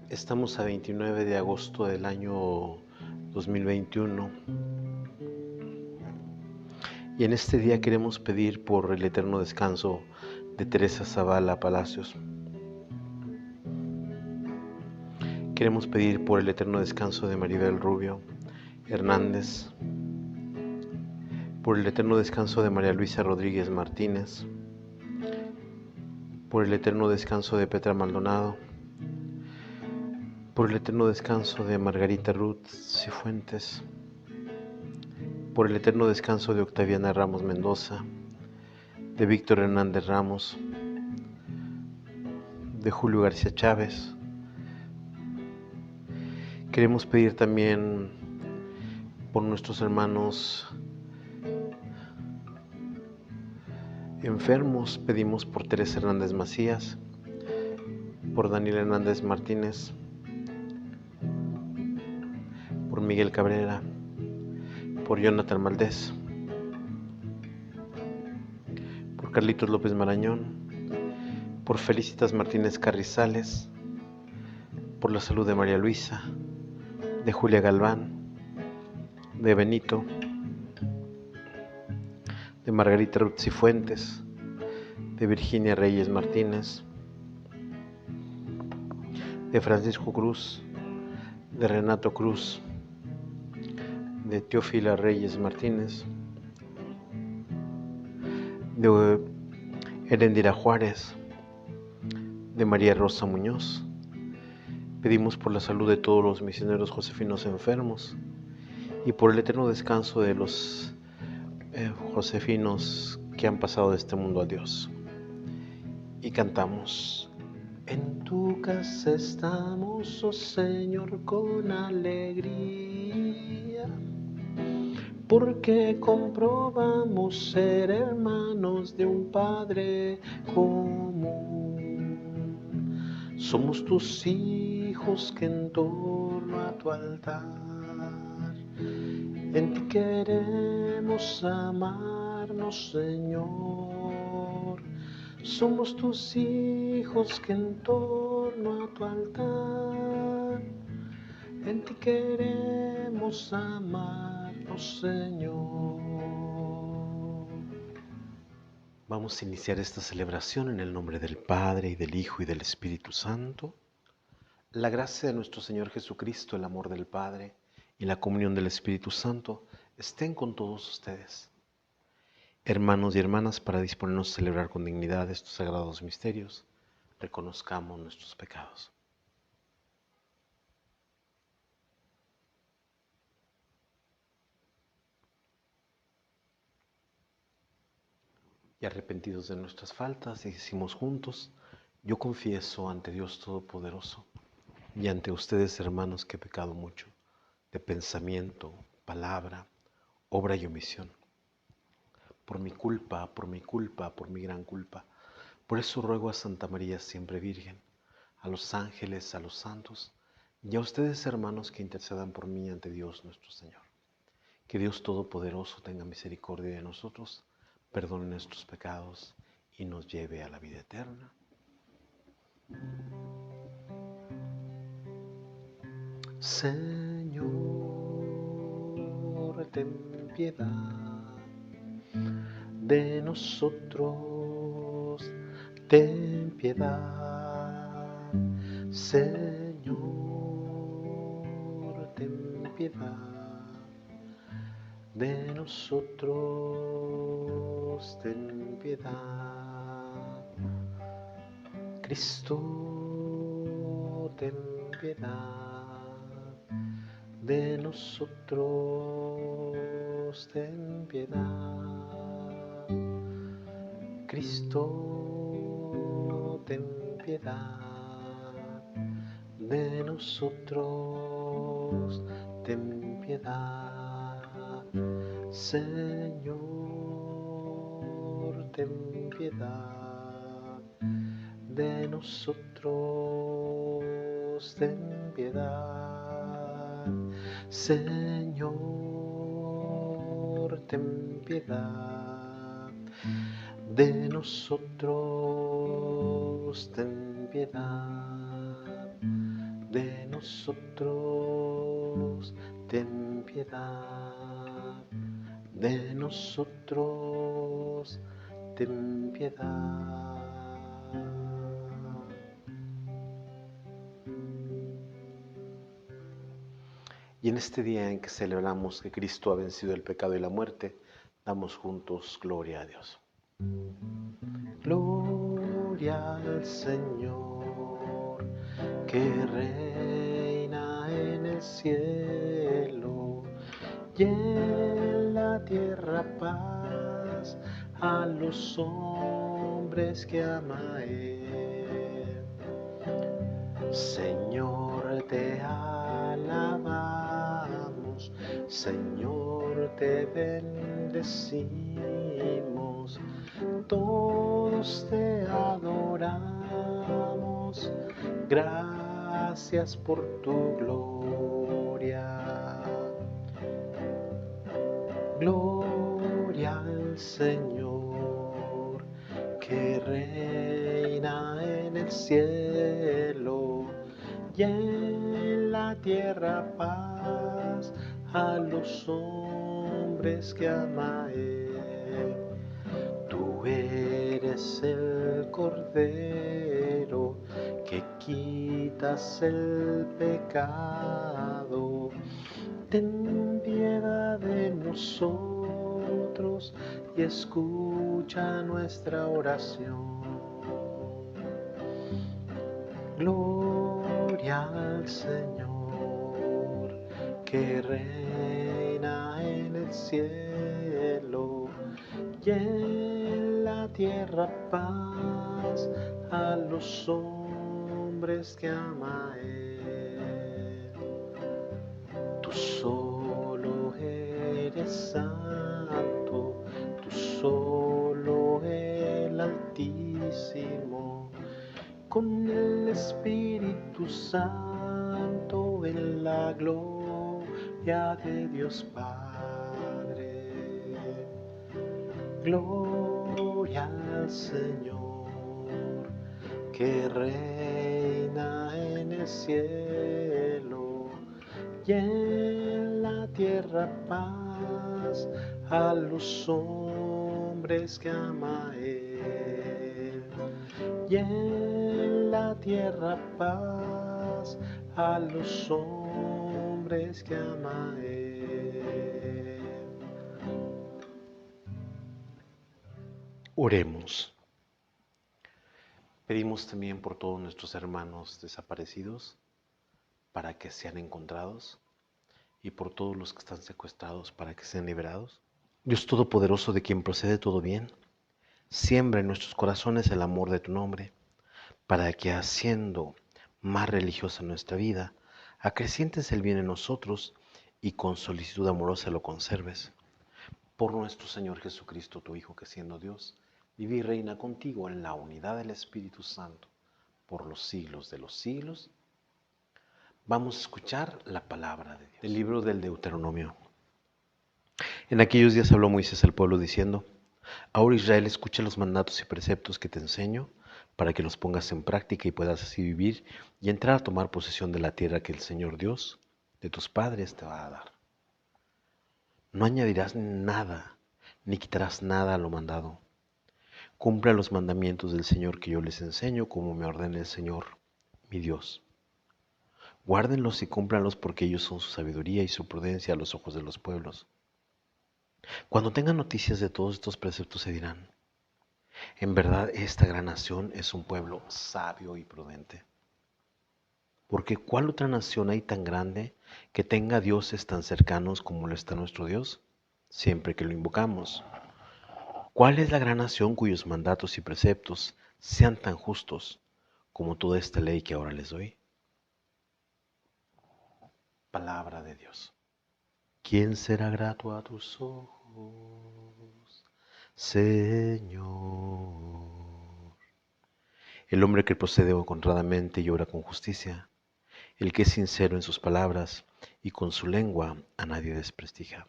Estamos a 29 de agosto del año 2021 y en este día queremos pedir por el eterno descanso de Teresa Zavala Palacios. Queremos pedir por el eterno descanso de Maribel Rubio Hernández, por el eterno descanso de María Luisa Rodríguez Martínez, por el eterno descanso de Petra Maldonado, por el eterno descanso de Margarita Ruth Cifuentes, por el eterno descanso de Octaviana Ramos Mendoza, de Víctor Hernández Ramos, de Julio García Chávez. Queremos pedir también por nuestros hermanos enfermos. Pedimos por Teresa Hernández Macías, por Daniel Hernández Martínez, por Miguel Cabrera, por Jonathan Valdés, por Carlitos López Marañón, por Felicitas Martínez Carrizales, por la salud de María Luisa, de Julia Galván, de Benito, de Margarita Ruth Cifuentes, de Virginia Reyes Martínez, de Francisco Cruz, de Renato Cruz, de Teófila Reyes Martínez, de Herendira Juárez, de María Rosa Muñoz. Pedimos por la salud de todos los misioneros josefinos enfermos y por el eterno descanso de los josefinos que han pasado de este mundo a Dios. Y cantamos: en tu casa estamos, oh Señor, con alegría, porque comprobamos ser hermanos de un Padre común. Somos tus hijos que en torno a tu altar en ti queremos amarnos, Señor. Somos tus hijos que en torno a tu altar en ti queremos amarnos, Señor. Vamos a iniciar esta celebración en el nombre del Padre, y del Hijo, y del Espíritu Santo. La gracia de nuestro Señor Jesucristo, el amor del Padre y la comunión del Espíritu Santo estén con todos ustedes. Hermanos y hermanas, para disponernos a celebrar con dignidad estos sagrados misterios, reconozcamos nuestros pecados. Y arrepentidos de nuestras faltas, decimos juntos: yo confieso ante Dios Todopoderoso y ante ustedes, hermanos, que he pecado mucho, de pensamiento, palabra, obra y omisión. Por mi culpa, por mi culpa, por mi gran culpa. Por eso ruego a Santa María siempre Virgen, a los ángeles, a los santos, y a ustedes, hermanos, que intercedan por mí ante Dios nuestro Señor. Que Dios Todopoderoso tenga misericordia de nosotros, perdone nuestros pecados y nos lleve a la vida eterna. Señor, ten piedad de nosotros, ten piedad. Señor, ten piedad de nosotros, ten piedad. Cristo, ten piedad de nosotros, ten piedad. Cristo, ten piedad de nosotros, ten piedad. Señor, ten piedad de nosotros, ten piedad. Señor, ten piedad de nosotros, ten piedad. de nosotros, ten piedad, de nosotros, ten piedad. Y en este día en que celebramos que Cristo ha vencido el pecado y la muerte, damos juntos gloria a Dios. Gloria al Señor, que reina en el cielo, y en la tierra paz a los hombres que ama a Él. Señor, te alabamos, Señor, te bendecimos, todos te adoramos, gracias por tu gloria. Gloria al Señor, que reina en el cielo, y en la tierra paz a los hombres que ama a Él. Tú eres el Cordero que quitas el pecado. Ten piedad de nosotros y escucha nuestra oración. Gloria al Señor, que reina en el cielo, y en la tierra paz a los hombres que ama a Él. Tú solo eres santo, tú solo el Altísimo, con el Espíritu Santo en la gloria de Dios Padre. Gloria al Señor, que reina en el cielo, y en la tierra paz a los hombres que ama a Él. Y en la tierra paz a los hombres que ama a Él. Oremos. Pedimos también por todos nuestros hermanos desaparecidos, para que sean encontrados, y por todos los que están secuestrados, para que sean liberados. Dios Todopoderoso, de quien procede todo bien, siembra en nuestros corazones el amor de tu nombre, para que, haciendo más religiosa nuestra vida, acrecientes el bien en nosotros y con solicitud amorosa lo conserves. Por nuestro Señor Jesucristo, tu Hijo, que siendo Dios, vive y reina contigo en la unidad del Espíritu Santo, por los siglos de los siglos. Vamos a escuchar la palabra de Dios. Del libro del Deuteronomio. En aquellos días habló Moisés al pueblo diciendo: Ahora Israel, escucha los mandatos y preceptos que te enseño, para que los pongas en práctica y puedas así vivir y entrar a tomar posesión de la tierra que el Señor Dios de tus padres te va a dar. No añadirás nada, ni quitarás nada a lo mandado. Cumpla los mandamientos del Señor que yo les enseño, como me ordena el Señor, mi Dios. Guárdenlos y cúmplanlos, porque ellos son su sabiduría y su prudencia a los ojos de los pueblos. Cuando tengan noticias de todos estos preceptos se dirán: en verdad esta gran nación es un pueblo sabio y prudente. Porque ¿cuál otra nación hay tan grande que tenga dioses tan cercanos como lo está nuestro Dios, siempre que lo invocamos? ¿Cuál es la gran nación cuyos mandatos y preceptos sean tan justos como toda esta ley que ahora les doy? Palabra de Dios. ¿Quién será grato a tus ojos, Señor? El hombre que procede honradamente y obra con justicia, el que es sincero en sus palabras y con su lengua a nadie desprestigia.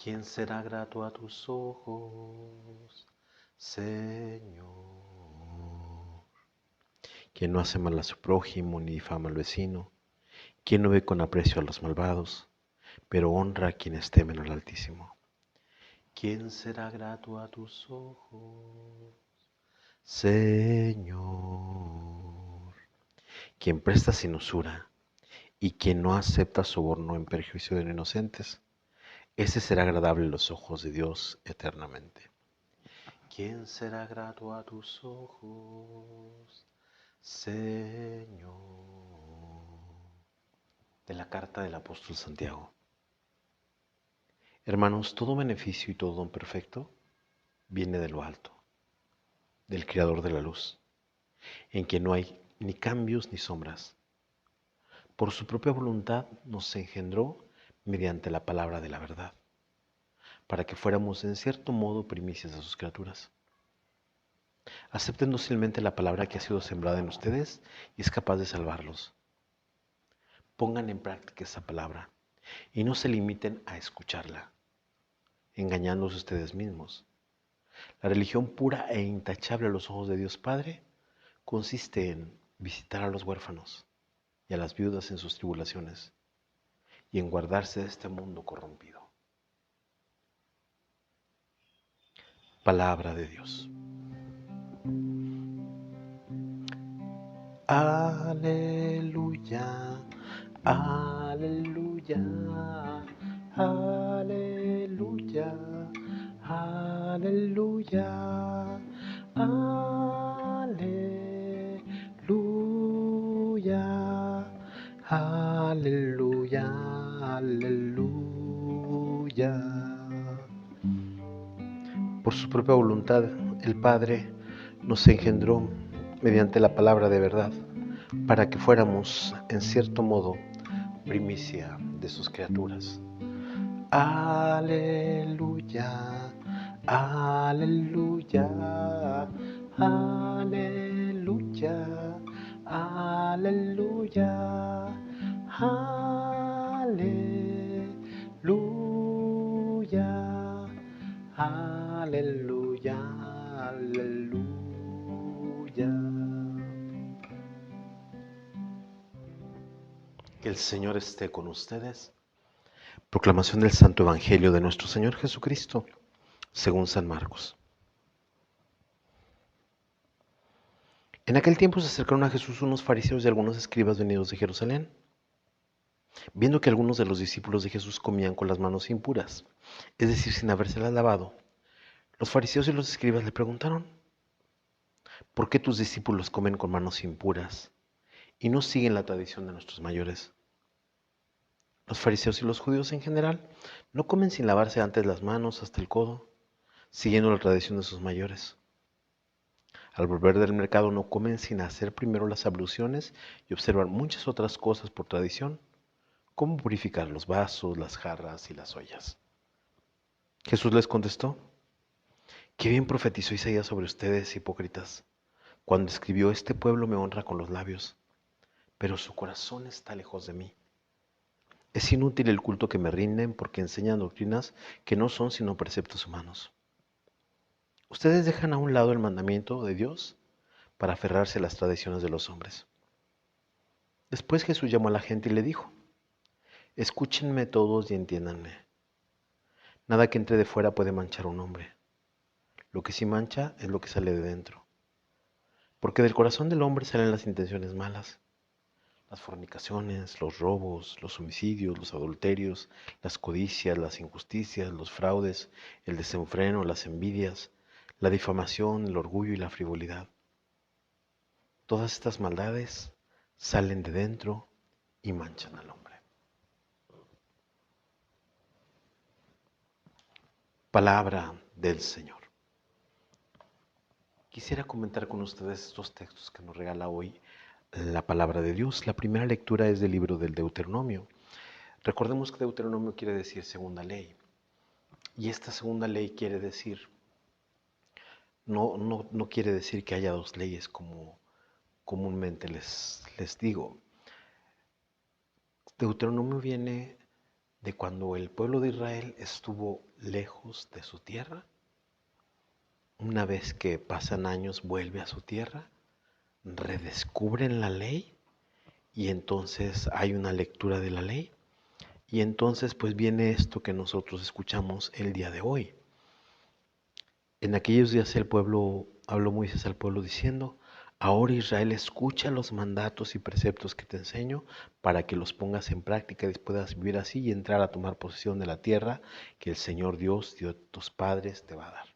¿Quién será grato a tus ojos, Señor? quien no hace mal a su prójimo ni difama al vecino, quien no ve con aprecio a los malvados, pero honra a quienes temen al Altísimo. ¿Quién será grato a tus ojos, Señor? Quien presta sin usura y quien no acepta soborno en perjuicio de los inocentes, ese será agradable a los ojos de Dios eternamente. ¿Quién será grato a tus ojos, Señor? De la carta del apóstol Santiago. Hermanos, todo beneficio y todo don perfecto viene de lo alto, del Creador de la luz, en quien no hay ni cambios ni sombras. Por su propia voluntad nos engendró mediante la palabra de la verdad, para que fuéramos en cierto modo primicias de sus criaturas. Acepten dócilmente la palabra que ha sido sembrada en ustedes y es capaz de salvarlos. Pongan en práctica esa palabra y no se limiten a escucharla, engañándose ustedes mismos. La religión pura e intachable a los ojos de Dios Padre consiste en visitar a los huérfanos y a las viudas en sus tribulaciones y en guardarse de este mundo corrompido. Palabra de Dios. Aleluya, aleluya, aleluya, aleluya, aleluya, aleluya, aleluya. Por su propia voluntad, el Padre nos engendró mediante la palabra de verdad, para que fuéramos, en cierto modo, primicia de sus criaturas. Aleluya, aleluya, aleluya, aleluya, aleluya, aleluya, aleluya. Que el Señor esté con ustedes. Proclamación del Santo Evangelio de nuestro Señor Jesucristo, según San Marcos. En aquel tiempo se acercaron a Jesús unos fariseos y algunos escribas venidos de Jerusalén, viendo que algunos de los discípulos de Jesús comían con las manos impuras, es decir, sin habérselas lavado. Los fariseos y los escribas le preguntaron: ¿por qué tus discípulos comen con manos impuras y no siguen la tradición de nuestros mayores? Los fariseos y los judíos en general no comen sin lavarse antes las manos hasta el codo, siguiendo la tradición de sus mayores. Al volver del mercado no comen sin hacer primero las abluciones y observan muchas otras cosas por tradición, como purificar los vasos, las jarras y las ollas. Jesús les contestó: qué bien profetizó Isaías sobre ustedes, hipócritas, cuando escribió: este pueblo me honra con los labios, pero su corazón está lejos de mí. Es inútil el culto que me rinden porque enseñan doctrinas que no son sino preceptos humanos. Ustedes dejan a un lado el mandamiento de Dios para aferrarse a las tradiciones de los hombres. Después Jesús llamó a la gente y le dijo: escúchenme todos y entiéndanme. Nada que entre de fuera puede manchar a un hombre. Lo que sí mancha es lo que sale de dentro. Porque del corazón del hombre salen las intenciones malas, las fornicaciones, los robos, los homicidios, los adulterios, las codicias, las injusticias, los fraudes, el desenfreno, las envidias, la difamación, el orgullo y la frivolidad. Todas estas maldades salen de dentro y manchan al hombre. Palabra del Señor. Quisiera comentar con ustedes estos textos que nos regala hoy la palabra de Dios. La primera lectura es del libro del Deuteronomio. Recordemos que Deuteronomio quiere decir segunda ley. Y esta segunda ley quiere decir, no quiere decir que haya dos leyes como comúnmente les digo. Deuteronomio viene de cuando el pueblo de Israel estuvo lejos de su tierra. Una vez que pasan años vuelve a su tierra, redescubren la ley y entonces hay una lectura de la ley y entonces pues viene esto que nosotros escuchamos el día de hoy. En aquellos días habló Moisés al pueblo diciendo: ahora Israel, escucha los mandatos y preceptos que te enseño para que los pongas en práctica y puedas vivir así y entrar a tomar posesión de la tierra que el Señor Dios de tus padres te va a dar.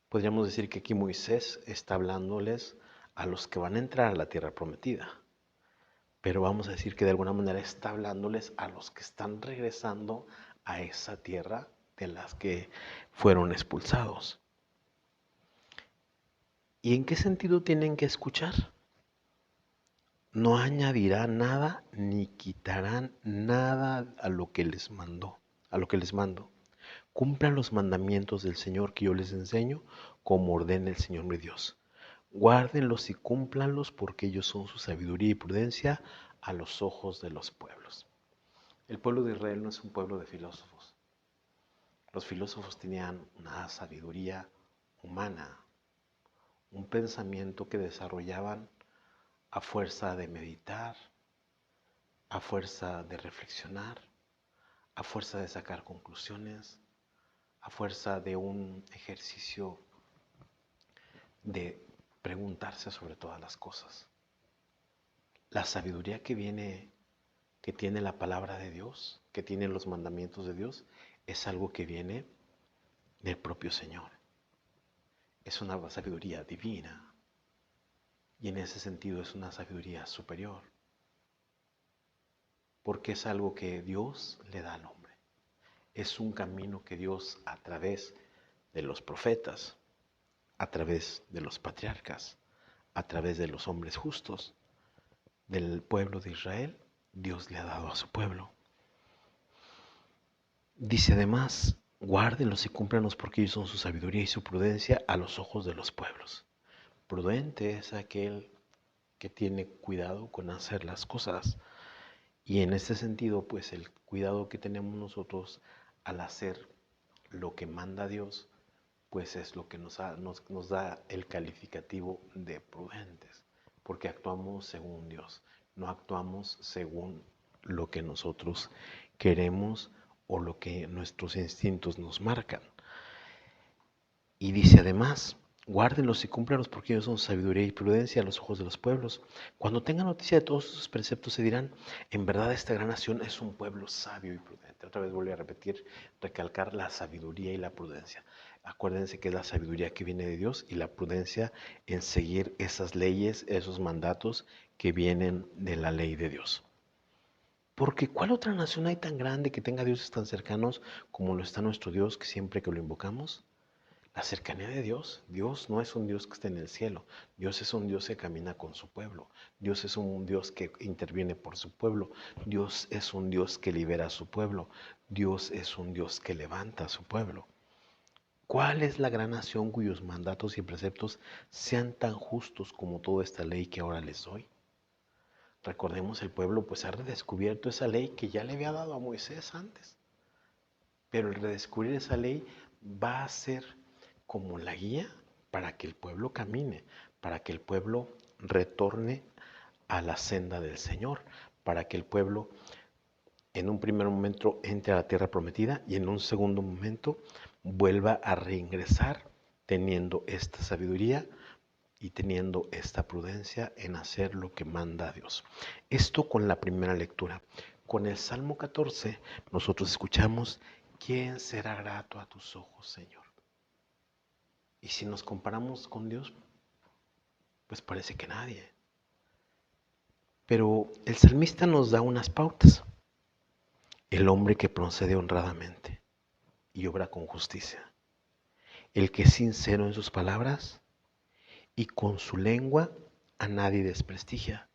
Podríamos decir que aquí Moisés está hablándoles a los que van a entrar a la tierra prometida, pero vamos a decir que de alguna manera está hablándoles a los que están regresando a esa tierra de las que fueron expulsados. ¿Y en qué sentido tienen que escuchar? No añadirán nada ni quitarán nada a lo que les mando. Cumplan los mandamientos del Señor que yo les enseño, como ordena el Señor mi Dios. Guárdenlos y cúmplanlos, porque ellos son su sabiduría y prudencia a los ojos de los pueblos. El pueblo de Israel no es un pueblo de filósofos. Los filósofos tenían una sabiduría humana, un pensamiento que desarrollaban a fuerza de meditar, a fuerza de reflexionar, a fuerza de sacar conclusiones, a fuerza de un ejercicio de preguntarse sobre todas las cosas. La sabiduría que tiene la palabra de Dios, que tiene los mandamientos de Dios, es algo que viene del propio Señor. Es una sabiduría divina y en ese sentido es una sabiduría superior, porque es algo que Dios le da al hombre. Es un camino que Dios, a través de los profetas, a través de los patriarcas, a través de los hombres justos del pueblo de Israel, Dios le ha dado a su pueblo. Dice además: guárdenlos y cúmplanlos, porque ellos son su sabiduría y su prudencia a los ojos de los pueblos. Prudente es aquel que tiene cuidado con hacer las cosas. Y en este sentido, pues el cuidado que tenemos nosotros al hacer lo que manda Dios, pues es lo que nos da el calificativo de prudentes, porque actuamos según Dios, no actuamos según lo que nosotros queremos o lo que nuestros instintos nos marcan. Y dice además: guárdenlos y cúmplanlos, porque ellos son sabiduría y prudencia a los ojos de los pueblos. Cuando tengan noticia de todos sus preceptos, se dirán: en verdad esta gran nación es un pueblo sabio y prudente. Otra vez vuelvo a repetir, recalcar la sabiduría y la prudencia. Acuérdense que es la sabiduría que viene de Dios y la prudencia en seguir esas leyes, esos mandatos que vienen de la ley de Dios. Porque ¿cuál otra nación hay tan grande que tenga dioses tan cercanos como lo está nuestro Dios, que siempre que lo invocamos? La cercanía de Dios. Dios no es un Dios que esté en el cielo. Dios es un Dios que camina con su pueblo. Dios es un Dios que interviene por su pueblo. Dios es un Dios que libera a su pueblo. Dios es un Dios que levanta a su pueblo. ¿Cuál es la gran nación cuyos mandatos y preceptos sean tan justos como toda esta ley que ahora les doy? Recordemos, el pueblo pues ha redescubierto esa ley que ya le había dado a Moisés antes. Pero el redescubrir esa ley va a ser como la guía para que el pueblo camine, para que el pueblo retorne a la senda del Señor, para que el pueblo en un primer momento entre a la tierra prometida y en un segundo momento vuelva a reingresar teniendo esta sabiduría y teniendo esta prudencia en hacer lo que manda Dios. Esto con la primera lectura. Con el Salmo 14 nosotros escuchamos: ¿quién será grato a tus ojos, Señor? Y si nos comparamos con Dios, pues parece que nadie. Pero el salmista nos da unas pautas. El hombre que procede honradamente y obra con justicia. El que es sincero en sus palabras y con su lengua a nadie desprestigia.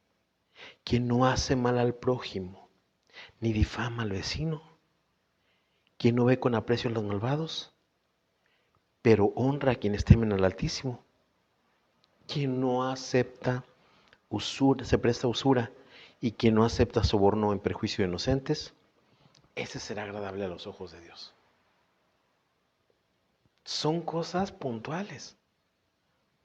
Quien no hace mal al prójimo ni difama al vecino. Quien no ve con aprecio a los malvados, pero honra a quienes temen al Altísimo. Quien no acepta usura, se presta usura, y quien no acepta soborno en perjuicio de inocentes, ese será agradable a los ojos de Dios. Son cosas puntuales.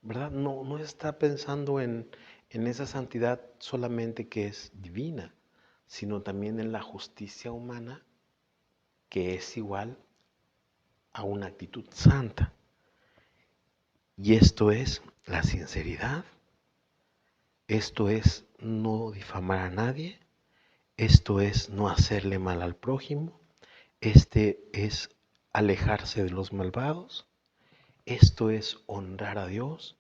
¿verdad? No está pensando en esa santidad solamente que es divina, sino también en la justicia humana que es igual a una actitud santa. Y esto es la sinceridad, esto es no difamar a nadie, esto es no hacerle mal al prójimo, este es alejarse de los malvados, esto es honrar a Dios,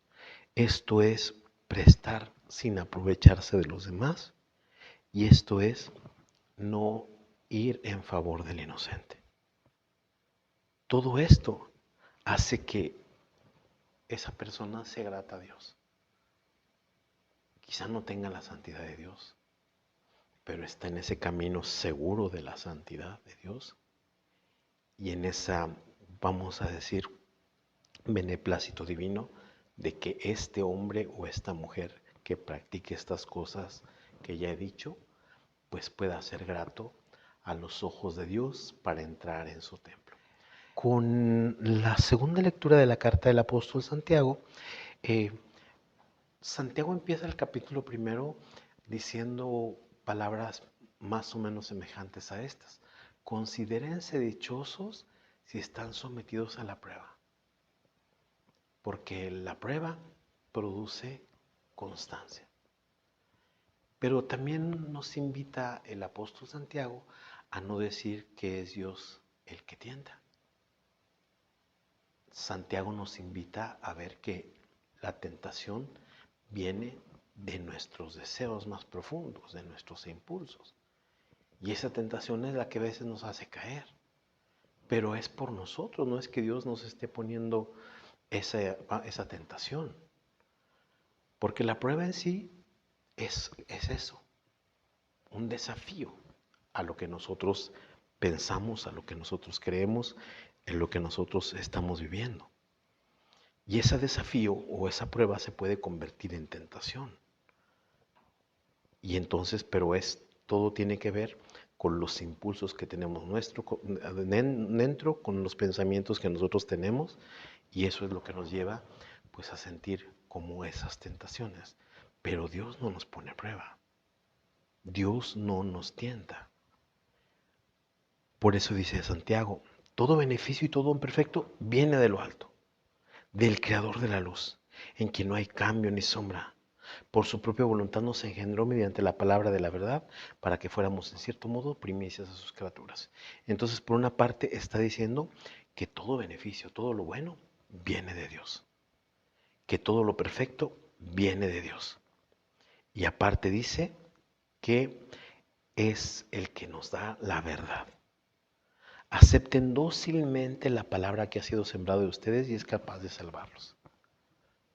esto es prestar sin aprovecharse de los demás y esto es no ir en favor del inocente. Todo esto hace que esa persona sea grata a Dios. Quizá no tenga la santidad de Dios, pero está en ese camino seguro de la santidad de Dios y en esa, vamos a decir, beneplácito divino de que este hombre o esta mujer que practique estas cosas que ya he dicho, pues pueda ser grato a los ojos de Dios para entrar en su templo. Con la segunda lectura de la carta del apóstol Santiago, eh, Santiago empieza el capítulo primero diciendo palabras más o menos semejantes a estas. Considérense dichosos si están sometidos a la prueba, porque la prueba produce constancia. Pero también nos invita el apóstol Santiago a no decir que es Dios el que tienta. Santiago nos invita a ver que la tentación viene de nuestros deseos más profundos, de nuestros impulsos. Y esa tentación es la que a veces nos hace caer. Pero es por nosotros, no es que Dios nos esté poniendo esa tentación. Porque la prueba en sí es eso, un desafío a lo que nosotros pensamos, a lo que nosotros creemos, en lo que nosotros estamos viviendo. Y ese desafío o esa prueba se puede convertir en tentación. Y entonces, pero todo tiene que ver con los impulsos que tenemos dentro, con los pensamientos que nosotros tenemos, y eso es lo que nos lleva pues a sentir como esas tentaciones. Pero Dios no nos pone a prueba. Dios no nos tienta. Por eso dice Santiago, todo beneficio y todo don perfecto viene de lo alto, del Creador de la luz, en quien no hay cambio ni sombra. Por su propia voluntad nos engendró mediante la palabra de la verdad para que fuéramos en cierto modo primicias a sus criaturas. Entonces, por una parte está diciendo que todo beneficio, todo lo bueno, viene de Dios. Que todo lo perfecto viene de Dios. Y aparte dice que es el que nos da la verdad. Acepten dócilmente la palabra que ha sido sembrada de ustedes y es capaz de salvarlos.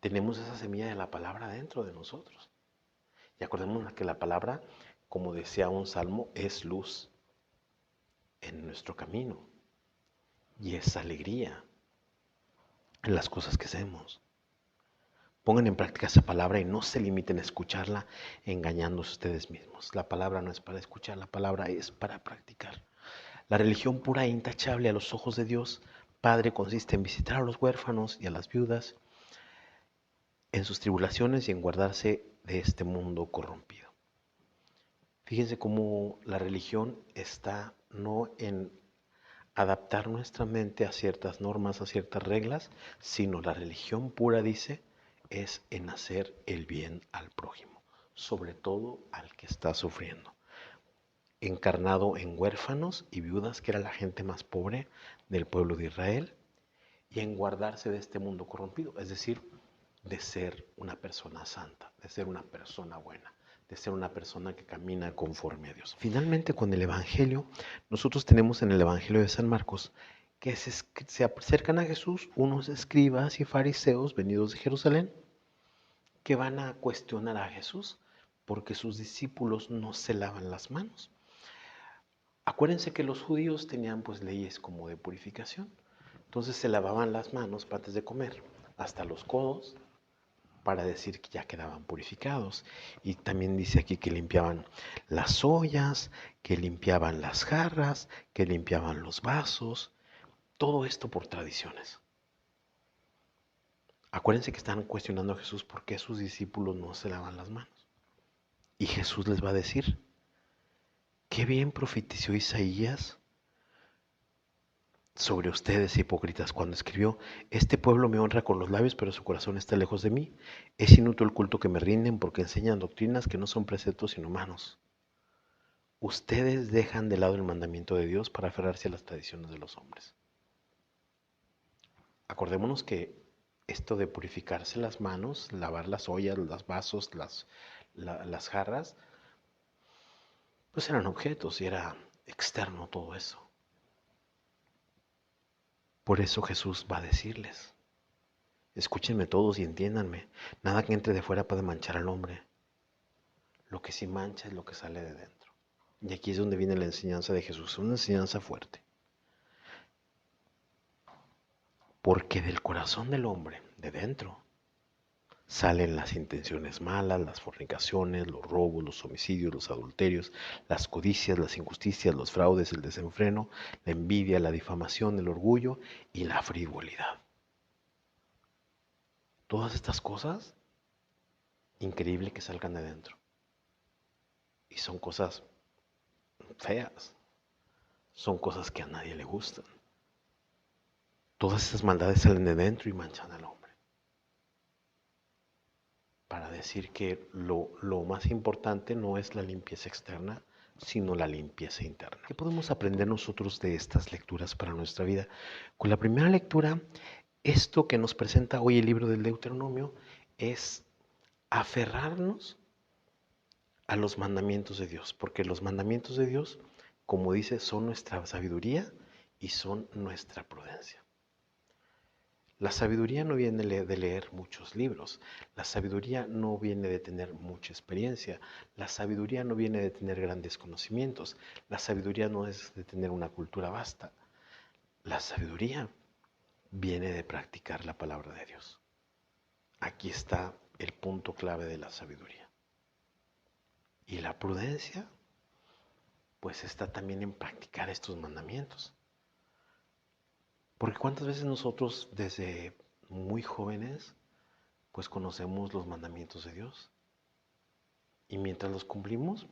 Tenemos esa semilla de la palabra dentro de nosotros. Y acordémonos que la palabra, como decía un salmo, es luz en nuestro camino y es alegría en las cosas que hacemos. Pongan en práctica esa palabra y no se limiten a escucharla engañándose ustedes mismos. La palabra no es para escuchar, la palabra es para practicar. La religión pura e intachable a los ojos de Dios Padre consiste en visitar a los huérfanos y a las viudas en sus tribulaciones y en guardarse de este mundo corrompido. Fíjense cómo la religión está no en adaptar nuestra mente a ciertas normas, a ciertas reglas, sino la religión pura, dice, es en hacer el bien al prójimo, sobre todo al que está sufriendo. Encarnado en huérfanos y viudas, que era la gente más pobre del pueblo de Israel, y en guardarse de este mundo corrompido, es decir, de ser una persona santa, de ser una persona buena, de ser una persona que camina conforme a Dios. Finalmente, con el Evangelio, nosotros tenemos en el Evangelio de San Marcos que se acercan a Jesús unos escribas y fariseos venidos de Jerusalén que van a cuestionar a Jesús porque sus discípulos no se lavan las manos. Acuérdense que los judíos tenían pues leyes como de purificación. Entonces se lavaban las manos antes de comer, hasta los codos, para decir que ya quedaban purificados. Y también dice aquí que limpiaban las ollas, que limpiaban las jarras, que limpiaban los vasos. Todo esto por tradiciones. Acuérdense que están cuestionando a Jesús por qué sus discípulos no se lavan las manos. Y Jesús les va a decir, qué bien profetizó Isaías sobre ustedes, hipócritas, cuando escribió, este pueblo me honra con los labios, pero su corazón está lejos de mí. Es inútil el culto que me rinden porque enseñan doctrinas que no son preceptos sino humanos. Ustedes dejan de lado el mandamiento de Dios para aferrarse a las tradiciones de los hombres. Acordémonos que esto de purificarse las manos, lavar las ollas, los vasos, las jarras, pues eran objetos y era externo todo eso. Por eso Jesús va a decirles, escúchenme todos y entiéndanme, nada que entre de fuera puede manchar al hombre. Lo que sí mancha es lo que sale de dentro. Y aquí es donde viene la enseñanza de Jesús, una enseñanza fuerte. Porque del corazón del hombre, de dentro, salen las intenciones malas, las fornicaciones, los robos, los homicidios, los adulterios, las codicias, las injusticias, los fraudes, el desenfreno, la envidia, la difamación, el orgullo y la frivolidad. Todas estas cosas, increíble que salgan de dentro. Y son cosas feas, son cosas que a nadie le gustan. Todas esas maldades salen de dentro y manchan al hombre. Para decir que lo más importante no es la limpieza externa, sino la limpieza interna. ¿Qué podemos aprender nosotros de estas lecturas para nuestra vida? Con la primera lectura, esto que nos presenta hoy el libro del Deuteronomio es aferrarnos a los mandamientos de Dios, porque los mandamientos de Dios, como dice, son nuestra sabiduría y son nuestra prudencia. La sabiduría no viene de leer muchos libros, la sabiduría no viene de tener mucha experiencia, la sabiduría no viene de tener grandes conocimientos, la sabiduría no es de tener una cultura vasta, la sabiduría viene de practicar la palabra de Dios. Aquí está el punto clave de la sabiduría. Y la prudencia, pues está también en practicar estos mandamientos. Porque cuántas veces nosotros desde muy jóvenes pues conocemos los mandamientos de Dios. Y mientras los cumplimos,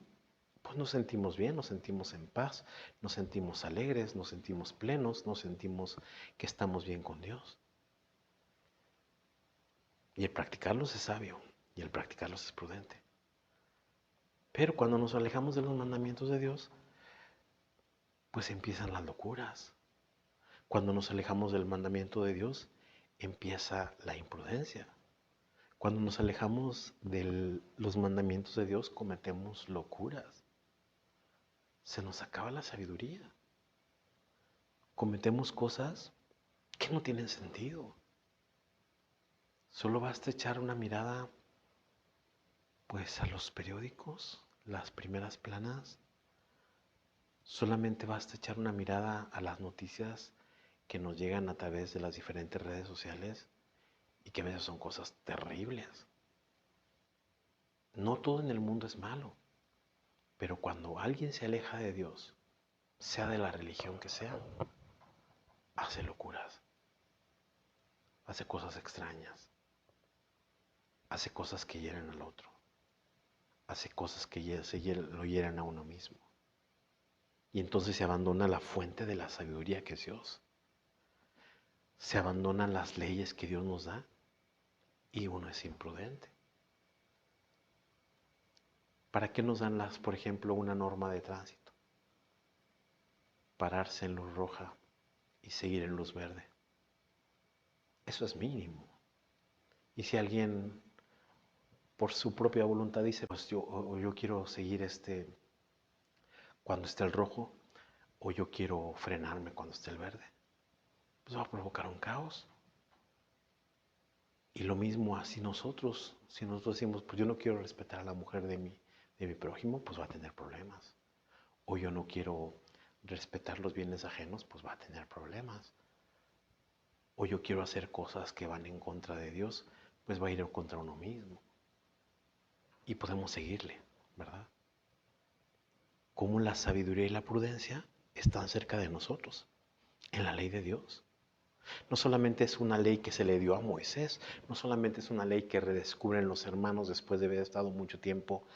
pues nos sentimos bien, nos sentimos en paz, nos sentimos alegres, nos sentimos plenos, nos sentimos que estamos bien con Dios. Y el practicarlos es sabio y el practicarlos es prudente. Pero cuando nos alejamos de los mandamientos de Dios, pues empiezan las locuras. Cuando nos alejamos del mandamiento de Dios, empieza la imprudencia. Cuando nos alejamos de los mandamientos de Dios, cometemos locuras. Se nos acaba la sabiduría. Cometemos cosas que no tienen sentido. Solo basta echar una mirada, pues, a los periódicos, las primeras planas. Solamente basta echar una mirada a las noticias que nos llegan a través de las diferentes redes sociales y que a veces son cosas terribles. No todo en el mundo es malo, pero cuando alguien se aleja de Dios, sea de la religión que sea, hace locuras, hace cosas extrañas, hace cosas que hieren al otro, hace cosas que lo hieren a uno mismo. Y entonces se abandona la fuente de la sabiduría que es Dios. Se abandonan las leyes que Dios nos da y uno es imprudente. ¿Para qué nos dan por ejemplo, una norma de tránsito? Pararse en luz roja y seguir en luz verde. Eso es mínimo. Y si alguien por su propia voluntad dice, pues yo quiero seguir cuando esté el rojo, o yo quiero frenarme cuando esté el verde, pues va a provocar un caos. Y lo mismo así nosotros, si nosotros decimos, pues yo no quiero respetar a la mujer de mi prójimo, pues va a tener problemas. O yo no quiero respetar los bienes ajenos, pues va a tener problemas. O yo quiero hacer cosas que van en contra de Dios, pues va a ir en contra de uno mismo. Y podemos seguirle, ¿verdad? Como la sabiduría y la prudencia están cerca de nosotros, en la ley de Dios. No solamente es una ley que se le dio a Moisés, no solamente es una ley que redescubren los hermanos después de haber estado mucho tiempo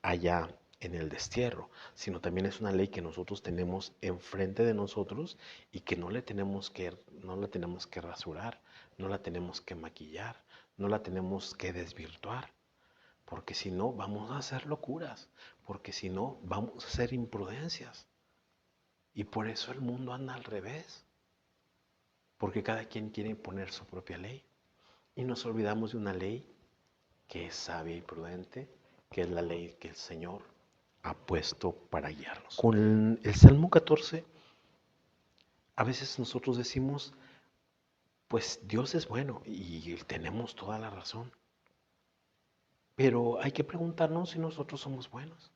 allá en el destierro, sino también es una ley que nosotros tenemos enfrente de nosotros y que no la tenemos que rasurar, no la tenemos que maquillar, no la tenemos que desvirtuar, porque si no vamos a hacer locuras, porque si no vamos a hacer imprudencias. Y por eso el mundo anda al revés, porque cada quien quiere imponer su propia ley. Y nos olvidamos de una ley que es sabia y prudente, que es la ley que el Señor ha puesto para guiarnos. Con el Salmo 14, a veces nosotros decimos, pues Dios es bueno y tenemos toda la razón. Pero hay que preguntarnos si nosotros somos buenos.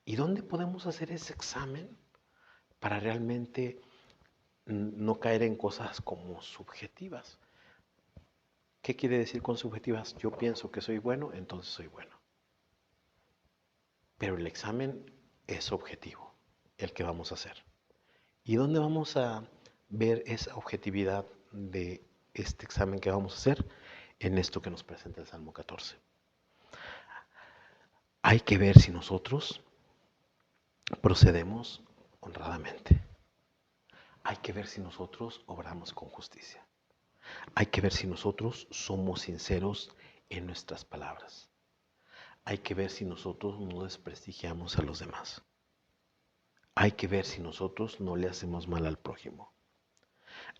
¿Y dónde podemos hacer ese examen para realmente no caer en cosas como subjetivas? ¿Qué quiere decir con subjetivas? Yo pienso que soy bueno, entonces soy bueno. Pero el examen es objetivo, el que vamos a hacer. ¿Y dónde vamos a ver esa objetividad de este examen que vamos a hacer? En esto que nos presenta el Salmo 14. Hay que ver si nosotros procedemos honradamente. Hay que ver si nosotros obramos con justicia. Hay que ver si nosotros somos sinceros en nuestras palabras. Hay que ver si nosotros no desprestigiamos a los demás. Hay que ver si nosotros no le hacemos mal al prójimo.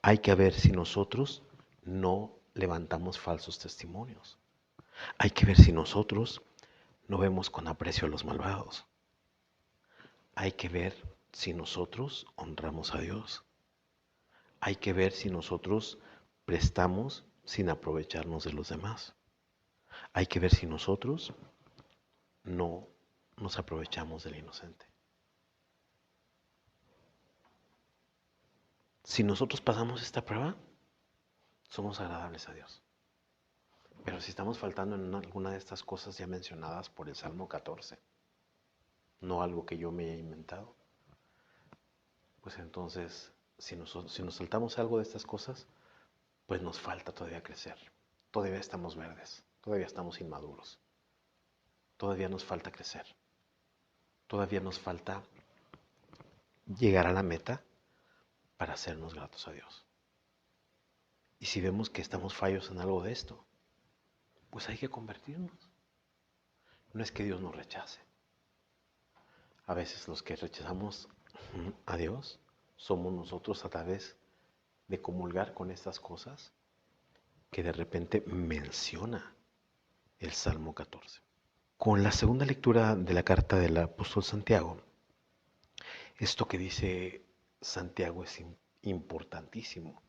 Hay que ver si nosotros no levantamos falsos testimonios. Hay que ver si nosotros no vemos con aprecio a los malvados. Hay que ver si nosotros honramos a Dios. Hay que ver si nosotros prestamos sin aprovecharnos de los demás. Hay que ver si nosotros no nos aprovechamos del inocente. Si nosotros pasamos esta prueba, somos agradables a Dios. Pero si estamos faltando en alguna de estas cosas ya mencionadas por el Salmo 14, no algo que yo me haya inventado, pues entonces, si nos saltamos algo de estas cosas, pues nos falta todavía crecer. Todavía estamos verdes, todavía estamos inmaduros, todavía nos falta crecer, todavía nos falta llegar a la meta para hacernos gratos a Dios. Y si vemos que estamos fallos en algo de esto, pues hay que convertirnos. No es que Dios nos rechace. A veces los que rechazamos a Dios somos nosotros a través de comulgar con estas cosas que de repente menciona el Salmo 14. Con la segunda lectura de la carta del apóstol Santiago, esto que dice Santiago es importantísimo,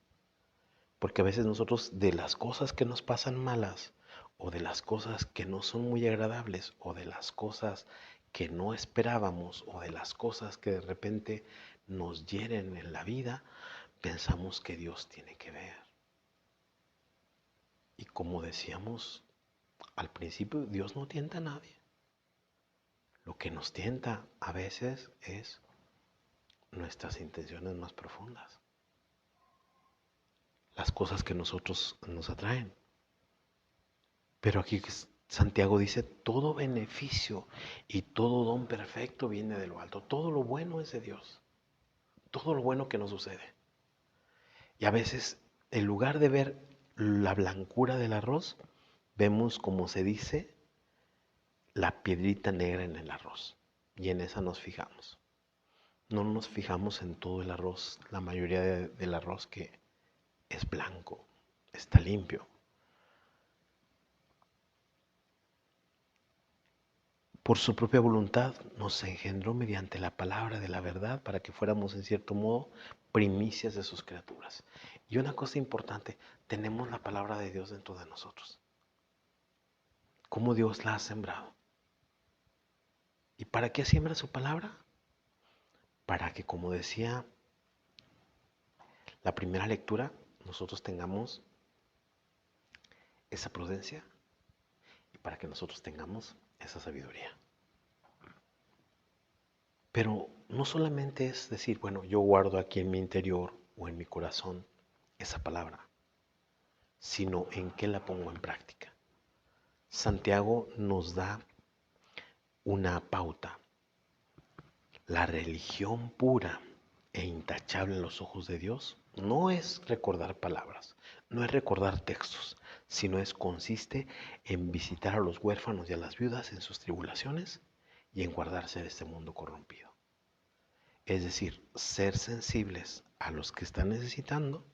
porque a veces nosotros de las cosas que nos pasan malas, o de las cosas que no son muy agradables, o de las cosas que no esperábamos, o de las cosas que de repente nos hieren en la vida, pensamos que Dios tiene que ver. Y como decíamos al principio, Dios no tienta a nadie. Lo que nos tienta a veces es nuestras intenciones más profundas, las cosas que nosotros nos atraen. Pero aquí Santiago dice, todo beneficio y todo don perfecto viene de lo alto. Todo lo bueno es de Dios. Todo lo bueno que nos sucede. Y a veces, en lugar de ver la blancura del arroz, vemos, como se dice, la piedrita negra en el arroz. Y en esa nos fijamos. No nos fijamos en todo el arroz, la mayoría del arroz que es blanco, está limpio. Por su propia voluntad nos engendró mediante la palabra de la verdad para que fuéramos en cierto modo primicias de sus criaturas. Y una cosa importante, tenemos la palabra de Dios dentro de nosotros. ¿Cómo Dios la ha sembrado? ¿Y para qué siembra su palabra? Para que, como decía la primera lectura, nosotros tengamos esa prudencia y para que nosotros tengamos esa sabiduría. Pero no solamente es decir, bueno, yo guardo aquí en mi interior o en mi corazón esa palabra, sino en qué la pongo en práctica. Santiago nos da una pauta. La religión pura e intachable en los ojos de Dios no es recordar palabras, no es recordar textos, sino consiste en visitar a los huérfanos y a las viudas en sus tribulaciones y en guardarse de este mundo corrompido. Es decir, ser sensibles a los que están necesitando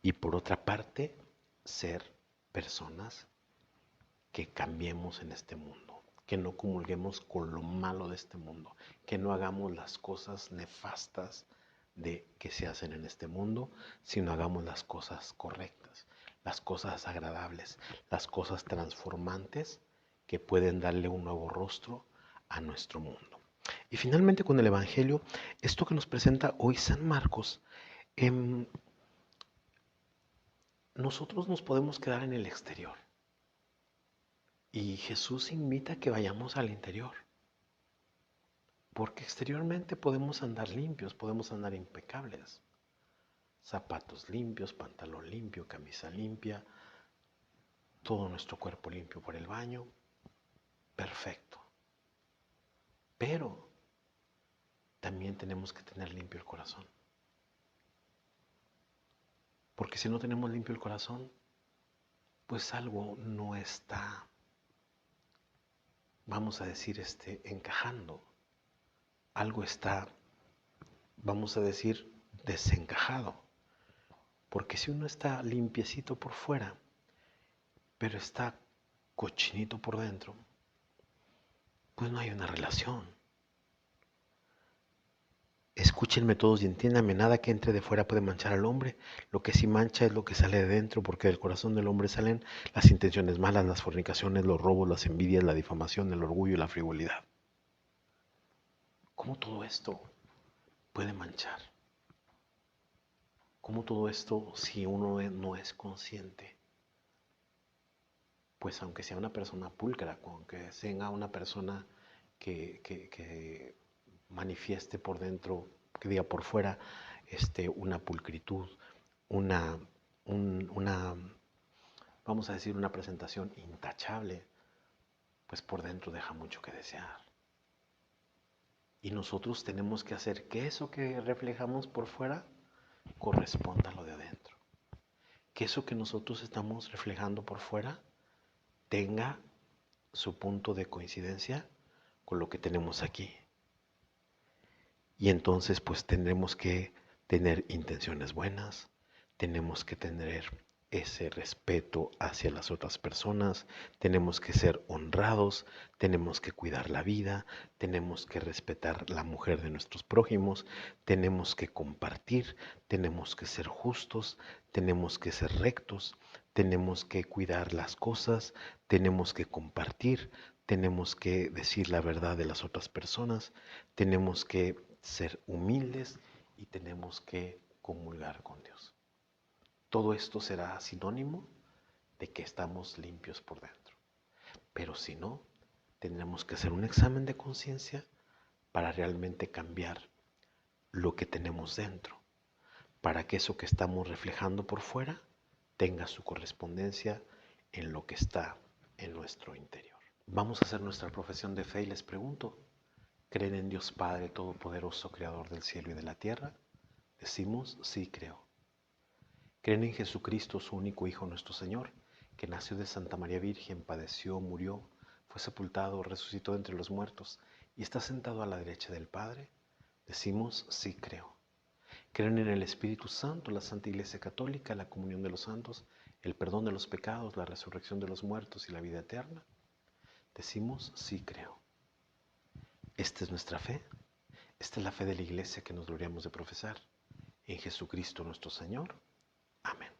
y por otra parte, ser personas que cambiemos en este mundo, que no comulguemos con lo malo de este mundo, que no hagamos las cosas nefastas que se hacen en este mundo, sino hagamos las cosas correctas, las cosas agradables, las cosas transformantes que pueden darle un nuevo rostro a nuestro mundo. Y finalmente con el Evangelio, esto que nos presenta hoy San Marcos, nosotros nos podemos quedar en el exterior. Y Jesús invita a que vayamos al interior. Porque exteriormente podemos andar limpios, podemos andar impecables. Zapatos limpios, pantalón limpio, camisa limpia, todo nuestro cuerpo limpio por el baño. Perfecto. Pero también tenemos que tener limpio el corazón. Porque si no tenemos limpio el corazón, pues algo no está, vamos a decir, encajando. Algo está, vamos a decir, desencajado. Porque si uno está limpiecito por fuera, pero está cochinito por dentro, pues no hay una relación. Escúchenme todos y entiéndanme, nada que entre de fuera puede manchar al hombre. Lo que sí mancha es lo que sale de dentro, porque del corazón del hombre salen las intenciones malas, las fornicaciones, los robos, las envidias, la difamación, el orgullo y la frivolidad. ¿Cómo todo esto puede manchar? ¿Cómo todo esto, si uno no es consciente? Pues aunque sea una persona pulcra, aunque sea una persona que manifieste por dentro, que diga por fuera, una pulcritud, una, una, vamos a decir, una presentación intachable, pues por dentro deja mucho que desear. Y nosotros tenemos que hacer que eso que reflejamos por fuera corresponda a lo de adentro. Que eso que nosotros estamos reflejando por fuera tenga su punto de coincidencia con lo que tenemos aquí. Y entonces pues tendremos que tener intenciones buenas, tenemos que tener ese respeto hacia las otras personas, tenemos que ser honrados, tenemos que cuidar la vida, tenemos que respetar la mujer de nuestros prójimos, tenemos que compartir, tenemos que ser justos, tenemos que ser rectos, tenemos que cuidar las cosas, tenemos que compartir, tenemos que decir la verdad de las otras personas, tenemos que ser humildes y tenemos que comulgar con Dios. Todo esto será sinónimo de que estamos limpios por dentro. Pero si no, tendremos que hacer un examen de conciencia para realmente cambiar lo que tenemos dentro, para que eso que estamos reflejando por fuera tenga su correspondencia en lo que está en nuestro interior. Vamos a hacer nuestra profesión de fe y les pregunto, ¿creen en Dios Padre Todopoderoso, Creador del cielo y de la tierra? Decimos, sí creo. ¿Creen en Jesucristo, su único Hijo, nuestro Señor, que nació de Santa María Virgen, padeció, murió, fue sepultado, resucitó entre los muertos y está sentado a la derecha del Padre? Decimos, sí creo. ¿Creen en el Espíritu Santo, la Santa Iglesia Católica, la comunión de los santos, el perdón de los pecados, la resurrección de los muertos y la vida eterna? Decimos, sí creo. Esta es nuestra fe. Esta es la fe de la Iglesia que nos gloriamos de profesar. En Jesucristo nuestro Señor. Amén.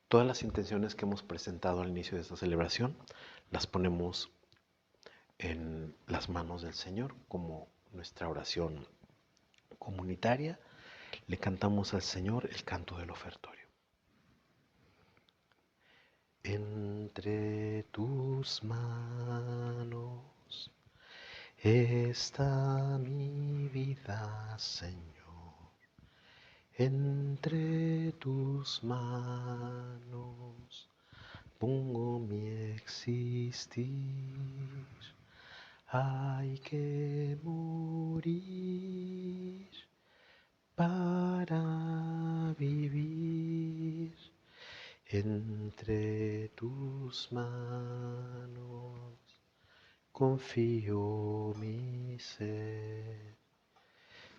Todas las intenciones que hemos presentado al inicio de esta celebración las ponemos en las manos del Señor como nuestra oración comunitaria. Le cantamos al Señor el canto del ofertorio. Entre tus manos está mi vida, Señor. Entre tus manos pongo mi existir. Hay que morir para vivir. Entre tus manos confío mi ser.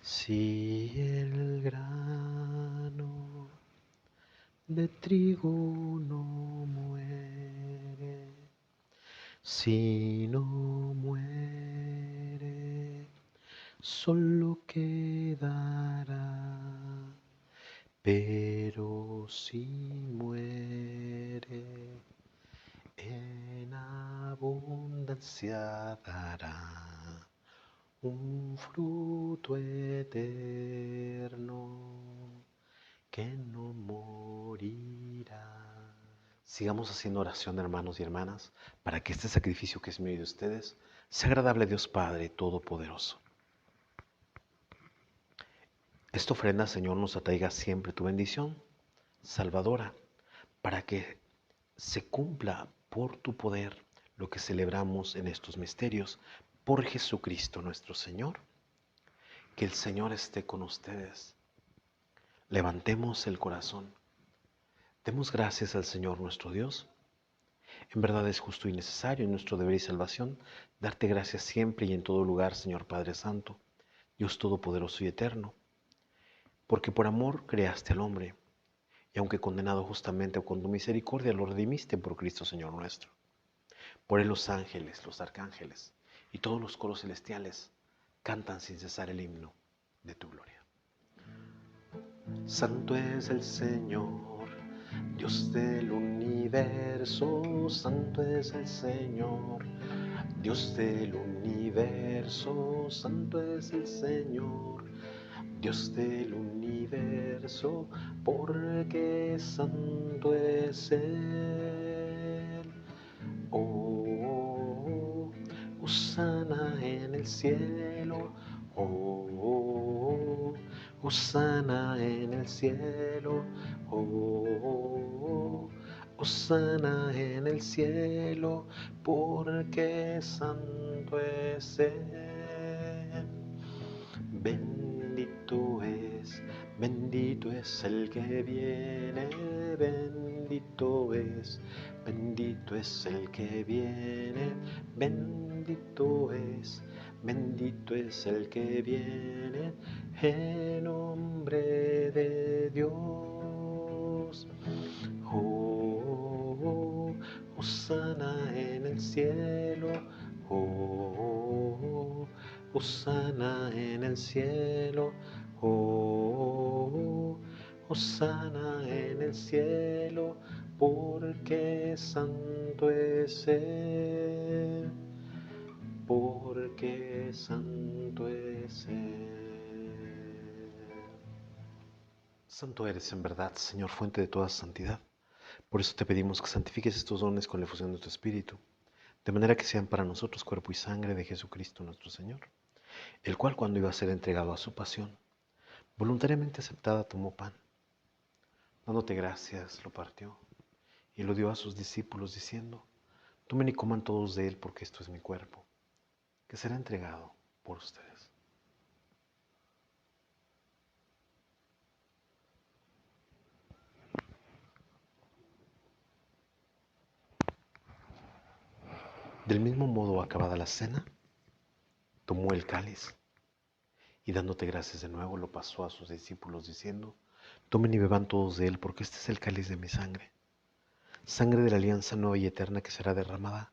Si el grano de trigo no muere, si no muere, solo quedará. Pero si muere, en abundancia dará un fruto eterno que no morirá. Sigamos haciendo oración, hermanos y hermanas, para que este sacrificio que es mío y de ustedes sea agradable a Dios Padre Todopoderoso. Esta ofrenda, Señor, nos atraiga siempre tu bendición salvadora, para que se cumpla por tu poder lo que celebramos en estos misterios, por Jesucristo nuestro Señor. Que el Señor esté con ustedes. Levantemos el corazón. Demos gracias al Señor nuestro Dios. En verdad es justo y necesario en nuestro deber y salvación darte gracias siempre y en todo lugar, Señor Padre Santo, Dios Todopoderoso y Eterno, porque por amor creaste al hombre, y aunque condenado justamente con tu misericordia, lo redimiste por Cristo Señor nuestro. Por él los ángeles, los arcángeles y todos los coros celestiales cantan sin cesar el himno de tu gloria. Santo es el Señor, Dios del universo. Santo es el Señor, Dios del universo. Santo es el Señor, Dios del universo, porque santo es Él. Oh, hosana en el cielo. Oh, hosana en el cielo. Oh, hosana en el cielo, porque santo es Él. Bendito es el que viene, bendito es el que viene, bendito es el que viene, en nombre de Dios. Oh, hosana en el cielo. Oh, hosana en el cielo. Oh, hosana en el cielo, porque santo es Él, porque santo es Él. Santo eres en verdad, Señor, fuente de toda santidad. Por eso te pedimos que santifiques estos dones con la efusión de tu Espíritu, de manera que sean para nosotros cuerpo y sangre de Jesucristo nuestro Señor, el cual, cuando iba a ser entregado a su pasión, voluntariamente aceptada, tomó pan. Dándote gracias, lo partió y lo dio a sus discípulos, diciendo: tomen y coman todos de él, porque esto es mi cuerpo, que será entregado por ustedes. Del mismo modo, acabada la cena, tomó el cáliz y, dándote gracias de nuevo, lo pasó a sus discípulos, diciendo: tomen y beban todos de él, porque este es el cáliz de mi sangre, sangre de la alianza nueva y eterna, que será derramada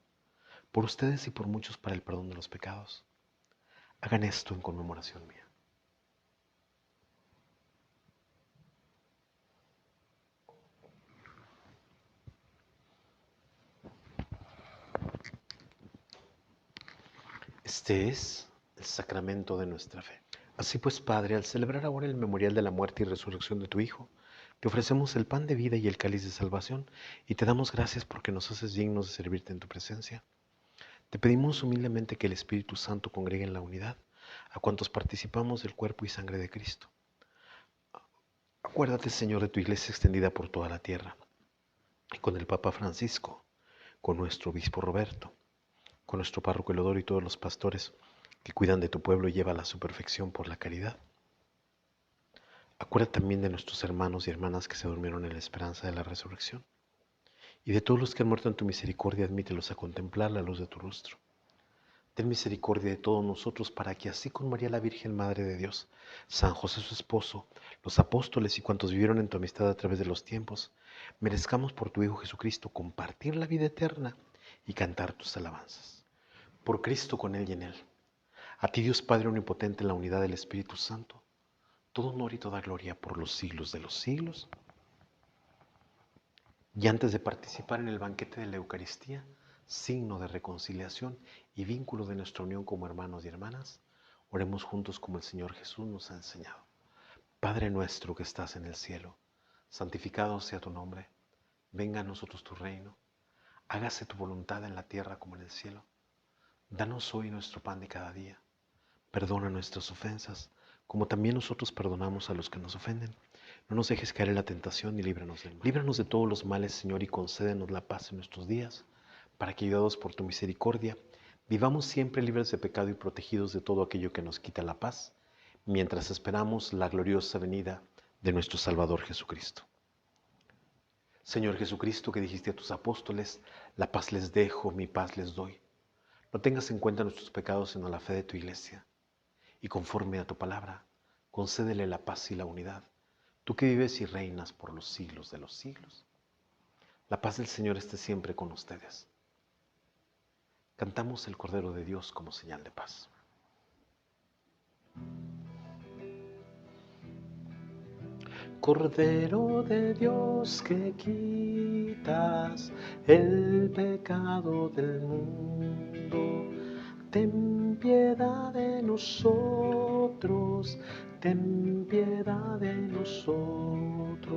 por ustedes y por muchos para el perdón de los pecados. Hagan esto en conmemoración mía. Este es el sacramento de nuestra fe. Así pues, Padre, al celebrar ahora el memorial de la muerte y resurrección de tu Hijo, te ofrecemos el pan de vida y el cáliz de salvación, y te damos gracias porque nos haces dignos de servirte en tu presencia. Te pedimos humildemente que el Espíritu Santo congregue en la unidad a cuantos participamos del cuerpo y sangre de Cristo. Acuérdate, Señor, de tu iglesia extendida por toda la tierra, y con el Papa Francisco, con nuestro obispo Roberto, con nuestro párroco Elodoro y todos los pastores que cuidan de tu pueblo y llevan a su perfección por la caridad. Acuérdate también de nuestros hermanos y hermanas que se durmieron en la esperanza de la resurrección, y de todos los que han muerto en tu misericordia, admítelos a contemplar la luz de tu rostro. Ten misericordia de todos nosotros para que así con María la Virgen, Madre de Dios, San José su esposo, los apóstoles y cuantos vivieron en tu amistad a través de los tiempos, merezcamos por tu Hijo Jesucristo compartir la vida eterna y cantar tus alabanzas. Por Cristo, con Él y en Él. A ti, Dios Padre Omnipotente, en la unidad del Espíritu Santo, todo honor y toda gloria por los siglos de los siglos. Y antes de participar en el banquete de la Eucaristía, signo de reconciliación y vínculo de nuestra unión como hermanos y hermanas, oremos juntos como el Señor Jesús nos ha enseñado. Padre nuestro que estás en el cielo, santificado sea tu nombre, venga a nosotros tu reino, hágase tu voluntad en la tierra como en el cielo. Danos hoy nuestro pan de cada día, perdona nuestras ofensas, como también nosotros perdonamos a los que nos ofenden. No nos dejes caer en la tentación y líbranos del mal. Líbranos de todos los males, Señor, y concédenos la paz en nuestros días, para que, ayudados por tu misericordia, vivamos siempre libres de pecado y protegidos de todo aquello que nos quita la paz, mientras esperamos la gloriosa venida de nuestro Salvador Jesucristo. Señor Jesucristo, que dijiste a tus apóstoles, la paz les dejo, mi paz les doy. No tengas en cuenta nuestros pecados, sino la fe de tu iglesia. Y conforme a tu palabra, concédele la paz y la unidad, tú que vives y reinas por los siglos de los siglos. La paz del Señor esté siempre con ustedes. Cantamos el Cordero de Dios como señal de paz. Cordero de Dios que quitas el pecado del mundo, ten piedad de nosotros, ten piedad de nosotros.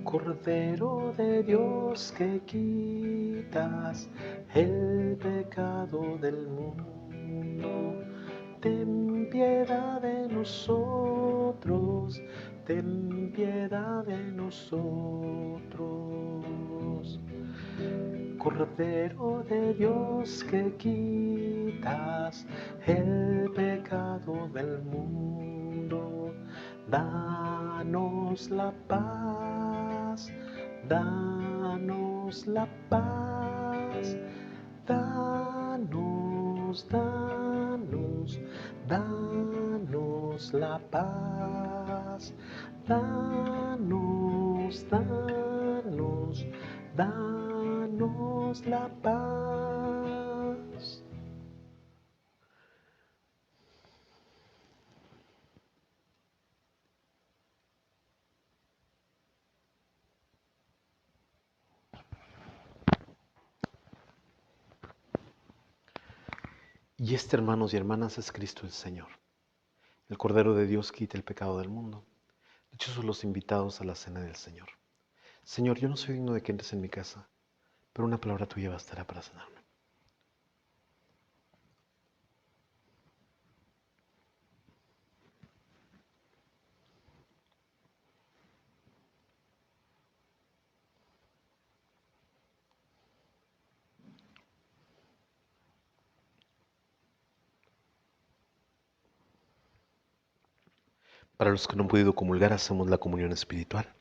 Cordero de Dios que quitas el pecado del mundo, ten piedad de nosotros, ten piedad de nosotros. Cordero de Dios que quitas el pecado del mundo, danos la paz, danos la paz, danos, danos, danos la paz, danos, danos, danos la paz. Y este, hermanos y hermanas, es Cristo el Señor, el Cordero de Dios que quita el pecado del mundo. Dichosos los invitados a la cena del Señor. Señor, yo no soy digno de que entres en mi casa, pero una palabra tuya bastará para sanarme. Para los que no han podido comulgar, hacemos la comunión espiritual.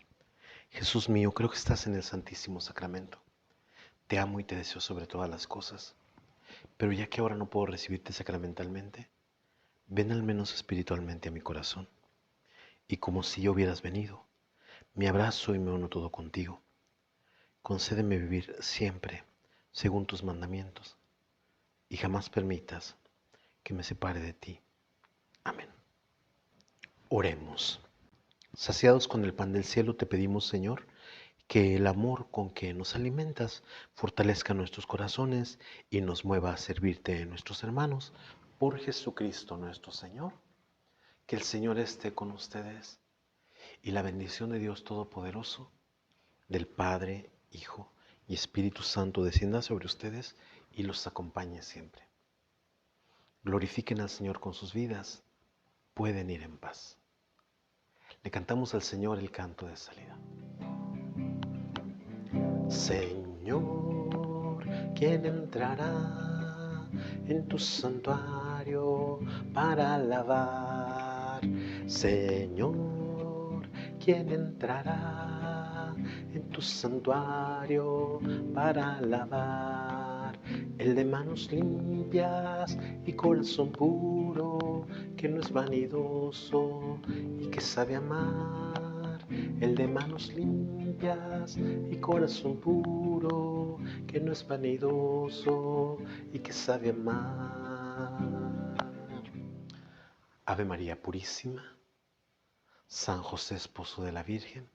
Jesús mío, creo que estás en el Santísimo Sacramento. Te amo y te deseo sobre todas las cosas, pero ya que ahora no puedo recibirte sacramentalmente, ven al menos espiritualmente a mi corazón. Y como si yo hubieras venido, me abrazo y me uno todo contigo. Concédeme vivir siempre según tus mandamientos y jamás permitas que me separe de ti. Amén. Oremos. Saciados con el pan del cielo, te pedimos, Señor, que el amor con que nos alimentas fortalezca nuestros corazones y nos mueva a servirte en nuestros hermanos. Por Jesucristo nuestro Señor. Que el Señor esté con ustedes y la bendición de Dios Todopoderoso, del Padre, Hijo y Espíritu Santo descienda sobre ustedes y los acompañe siempre. Glorifiquen al Señor con sus vidas. Pueden ir en paz. Le cantamos al Señor el canto de salida. Señor, ¿quién entrará en tu santuario para alabar? Señor, ¿quién entrará en tu santuario para alabar? El de manos limpias y corazón puro, que no es vanidoso y que sabe amar. El de manos limpias y corazón puro, que no es vanidoso y que sabe amar. Ave María Purísima, San José, esposo de la Virgen,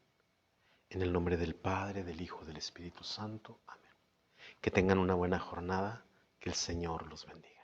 en el nombre del Padre, del Hijo y del Espíritu Santo. Amén. Que tengan una buena jornada, que el Señor los bendiga.